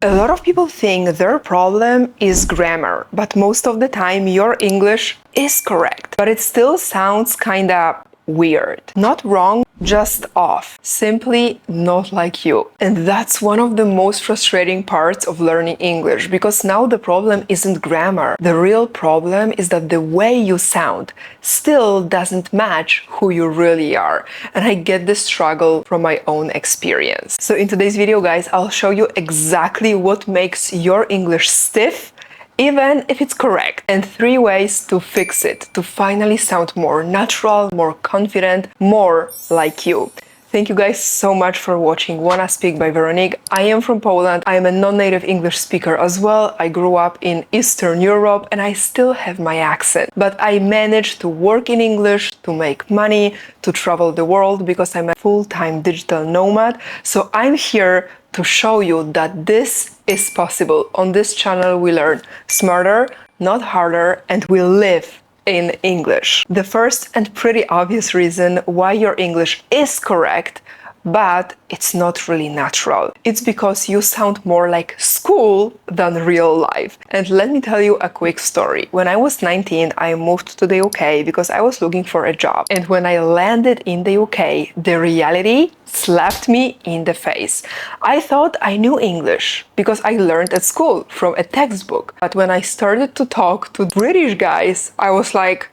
A lot of people think their problem is grammar, but most of the time your English is correct, but it still sounds kinda weird. Not wrong, just off. Simply not like you. And that's one of the most frustrating parts of learning English, because now the problem isn't grammar. The real problem is that the way you sound still doesn't match who you really are. And I get this struggle from my own experience. So in today's video, guys, I'll show you exactly what makes your English stiff, even if it's correct, and 3 ways to fix it, to finally sound more natural, more confident, more like you. Thank you guys so much for watching Wannaspeak by Veronique. I am from Poland. I am a non-native English speaker as well. I grew up in Eastern Europe and I still have my accent. But I managed to work in English, to make money, to travel the world because I'm a full-time digital nomad. So I'm here to show you that this is possible. On this channel we learn smarter, not harder, and we live in English. The first and pretty obvious reason why your English is correct, but it's not really natural. It's because you sound more like school than real life. And let me tell you a quick story. When I was 19, I moved to the UK because I was looking for a job. And when I landed in the UK, the reality slapped me in the face. I thought I knew English because I learned at school from a textbook. But when I started to talk to British guys, I was like,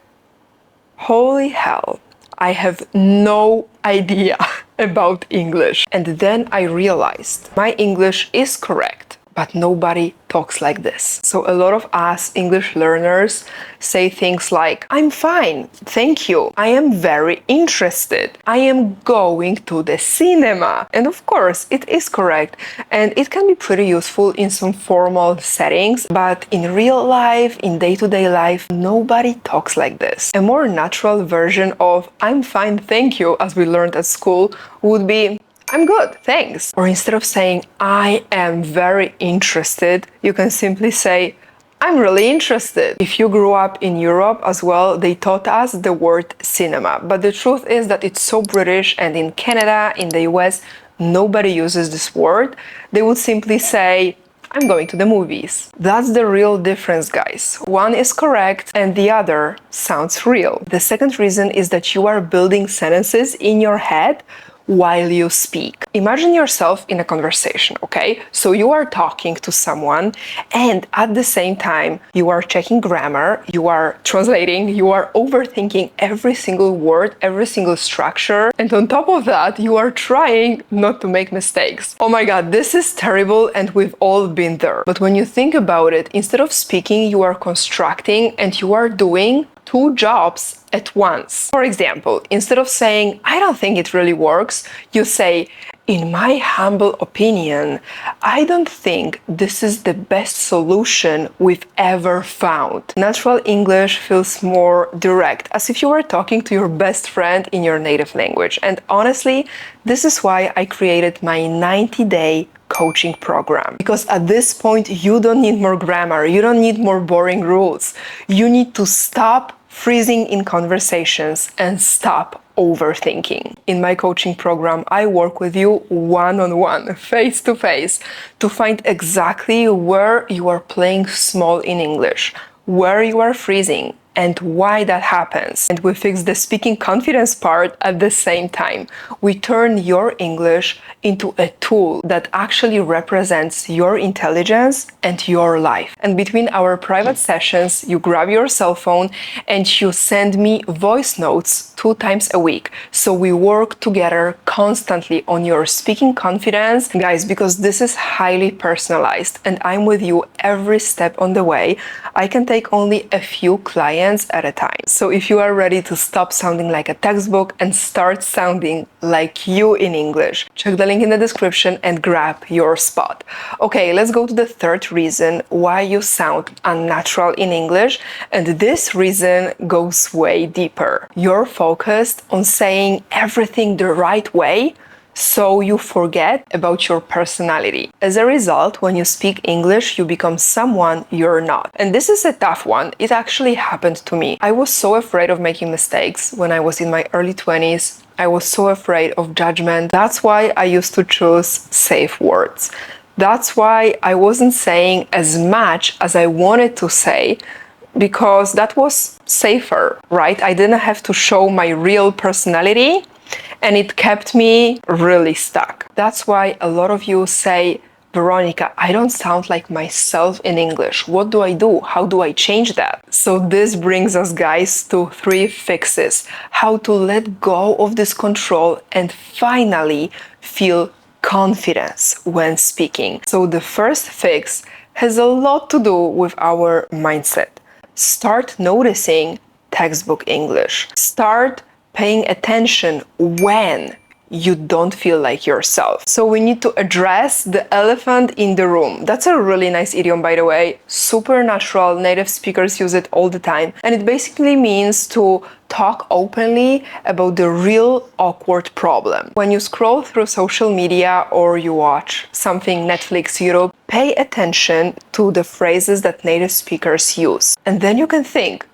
holy hell, I have no idea about English. And then I realized my English is correct, but nobody talks like this. So a lot of us English learners say things like, I'm fine, thank you, I am very interested, I am going to the cinema. And of course, it is correct, and it can be pretty useful in some formal settings, but in real life, in day-to-day life, nobody talks like this. A more natural version of I'm fine, thank you, as we learned at school, would be I'm good, thanks. Or instead of saying I am very interested, you can simply say I'm really interested. If you grew up in Europe as well, they taught us the word cinema. But the truth is that it's so British, and in Canada, in the US, nobody uses this word. They would simply say I'm going to the movies. That's the real difference, guys. One is correct and the other sounds real. The second reason is that you are building sentences in your head while you speak. Imagine yourself in a conversation, okay? So you are talking to someone and at the same time you are checking grammar, you are translating, you are overthinking every single word, every single structure, and on top of that you are trying not to make mistakes. Oh my god, this is terrible and we've all been there. But when you think about it, instead of speaking, you are constructing and you are doing 2 jobs at once. For example, instead of saying, I don't think it really works, you say, in my humble opinion, I don't think this is the best solution we've ever found. Natural English feels more direct, as if you were talking to your best friend in your native language. And honestly, this is why I created my 90-day coaching program. Because at this point, you don't need more grammar, you don't need more boring rules. You need to stop freezing in conversations and stop overthinking. In my coaching program, I work with you one-on-one, face-to-face, to find exactly where you are playing small in English, where you are freezing, and why that happens. And we fix the speaking confidence part at the same time. We turn your English into a tool that actually represents your intelligence and your life. And between our private sessions, you grab your cell phone and you send me voice notes 2 times a week. So we work together constantly on your speaking confidence, guys, because this is highly personalized and I'm with you every step on the way. I can take only a few clients at a time. So if you are ready to stop sounding like a textbook and start sounding like you in English, check the link in the description and grab your spot. Okay, let's go to the third reason why you sound unnatural in English, and this reason goes way deeper. You're focused on saying everything the right way, so you forget about your personality. As a result, when you speak English, you become someone you're not. And this is a tough one. It actually happened to me. I was so afraid of making mistakes when I was in my early 20s. I was so afraid of judgment. That's why I used to choose safe words. That's why I wasn't saying as much as I wanted to say, because that was safer, right? I didn't have to show my real personality, and it kept me really stuck. That's why a lot of you say, Veronica, I don't sound like myself in English. What do I do? How do I change that? So this brings us, guys, to 3 fixes. How to let go of this control and finally feel confidence when speaking. So the first fix has a lot to do with our mindset. Start noticing textbook English. Start paying attention when you don't feel like yourself. So we need to address the elephant in the room. That's a really nice idiom, by the way. Super natural. Native speakers use it all the time. And it basically means to talk openly about the real awkward problem. When you scroll through social media or you watch something Netflix, YouTube, pay attention to the phrases that native speakers use. And then you can think,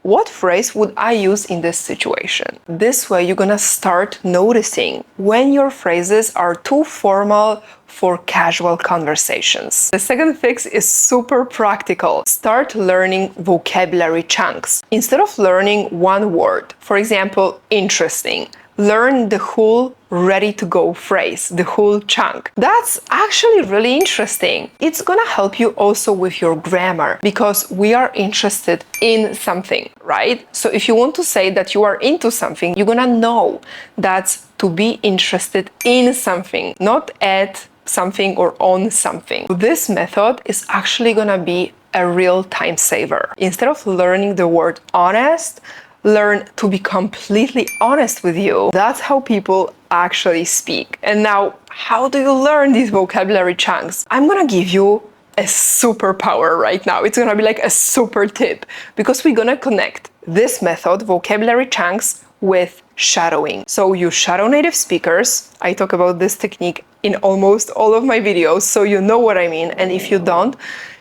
what phrase would I use in this situation? This way, you're gonna start noticing when your phrases are too formal for casual conversations. The second fix is super practical. Start learning vocabulary chunks. Instead of learning one word, for example, interesting, learn the whole ready-to-go phrase, the whole chunk. That's actually really interesting. It's gonna help you also with your grammar because we are interested in something, right? So if you want to say that you are into something, you're gonna know that's to be interested in something, not at something or on something. This method is actually gonna be a real time saver. Instead of learning the word honest, learn to be completely honest with you. That's how people actually speak. And now, how do you learn these vocabulary chunks? I'm gonna give you a superpower right now. It's gonna be like a super tip because we're gonna connect this method, vocabulary chunks, with shadowing. So you shadow native speakers. I talk about this technique in almost all of my videos, so you know what I mean. And if you don't,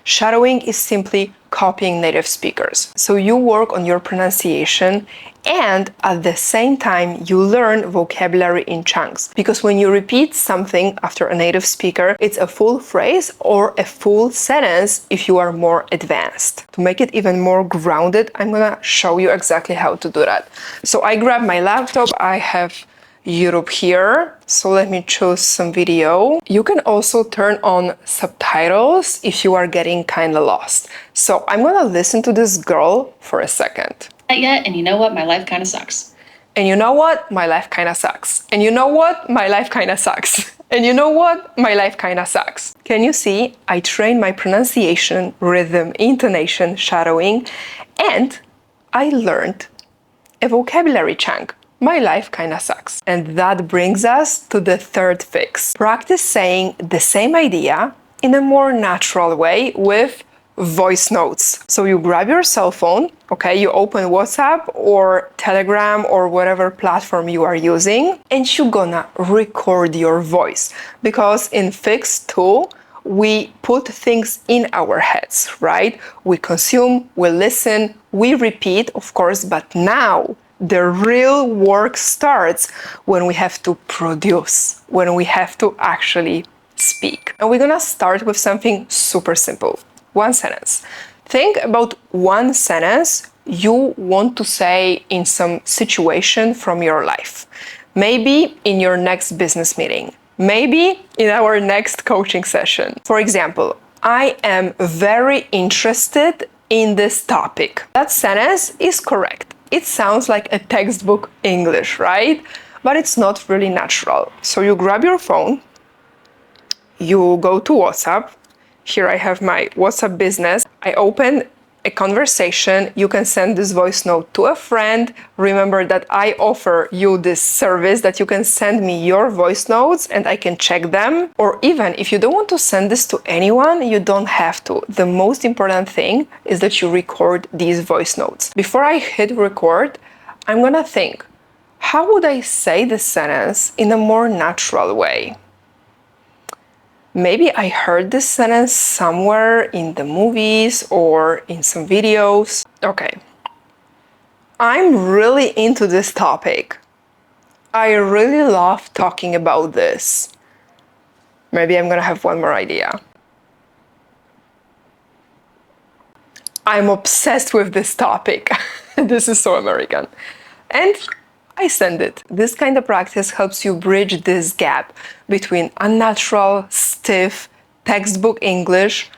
shadowing is simply copying native speakers. So you work on your pronunciation and at the same time you learn vocabulary in chunks. Because when you repeat something after a native speaker, it's a full phrase or a full sentence if you are more advanced. To make it even more grounded, I'm gonna show you exactly how to do that. So I grab my laptop, I have YouTube here. So let me choose some video. You can also turn on subtitles if you are getting kind of lost. So I'm gonna listen to this girl for a second. Yet, and you know what? My life kind of sucks. And you know what? My life kind of sucks. And you know what? My life kind of sucks. And you know what? My life kind of sucks. Can you see? I train my pronunciation, rhythm, intonation, shadowing, and I learned a vocabulary chunk. My life kinda sucks. And that brings us to the third fix. Practice saying the same idea in a more natural way with voice notes. So you grab your cell phone, okay, you open WhatsApp or Telegram or whatever platform you are using, and you're gonna record your voice. Because in fix 2, we put things in our heads, right? We consume, we listen, we repeat, of course, but now the real work starts when we have to produce, when we have to actually speak. And we're gonna start with something super simple. One sentence. Think about one sentence you want to say in some situation from your life. Maybe in your next business meeting. Maybe in our next coaching session. For example, I am very interested in this topic. That sentence is correct. It sounds like a textbook English, right? But it's not really natural. So you grab your phone, you go to WhatsApp. Here I have my WhatsApp business. I open a conversation. You can send this voice note to a friend. Remember that I offer you this service that you can send me your voice notes and I can check them. Or even if you don't want to send this to anyone, you don't have to. The most important thing is that you record these voice notes. Before I hit record, I'm gonna think, how would I say this sentence in a more natural way? Maybe I heard this sentence somewhere in the movies or in some videos. Okay. I'm really into this topic. I really love talking about this. Maybe I'm gonna have one more idea. I'm obsessed with this topic. This is so American. And I send it. This kind of practice helps you bridge this gap between unnatural, stiff, textbook English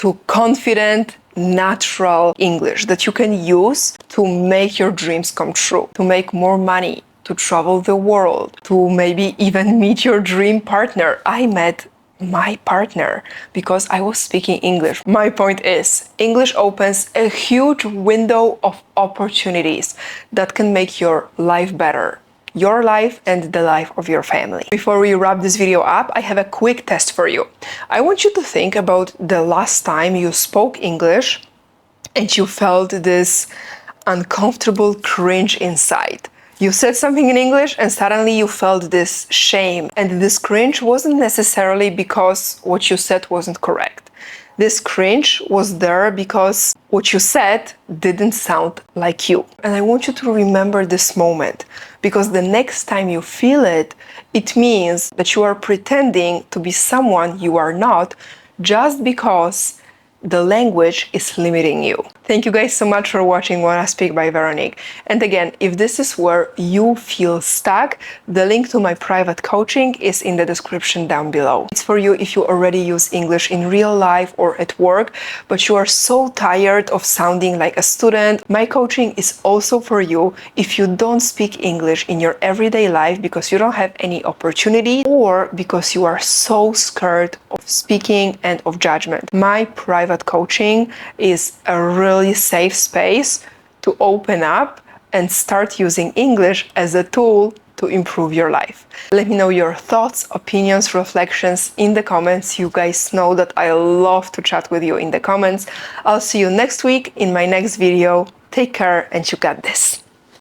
to confident, natural English that you can use to make your dreams come true, to make more money, to travel the world, to maybe even meet your dream partner. I met my partner because I was speaking English. My point is, English opens a huge window of opportunities that can make your life better. Your life and the life of your family. Before we wrap this video up, I have a quick test for you. I want you to think about the last time you spoke English and you felt this uncomfortable cringe inside. You said something in English and suddenly you felt this shame, and this cringe wasn't necessarily because what you said wasn't correct. This cringe was there because what you said didn't sound like you. And I want you to remember this moment, because the next time you feel it, it means that you are pretending to be someone you are not just because the language is limiting you. Thank you guys so much for watching Wannaspeak by Veronique. And again, if this is where you feel stuck, the link to my private coaching is in the description down below. It's for you if you already use English in real life or at work, but you are so tired of sounding like a student. My coaching is also for you if you don't speak English in your everyday life because you don't have any opportunity or because you are so scared of speaking and of judgment. My private coaching is a really safe space to open up and start using English as a tool to improve your life. Let me know your thoughts, opinions, reflections in the comments. You guys know that I love to chat with you in the comments. I'll see you next week in my next video. Take care and you got this.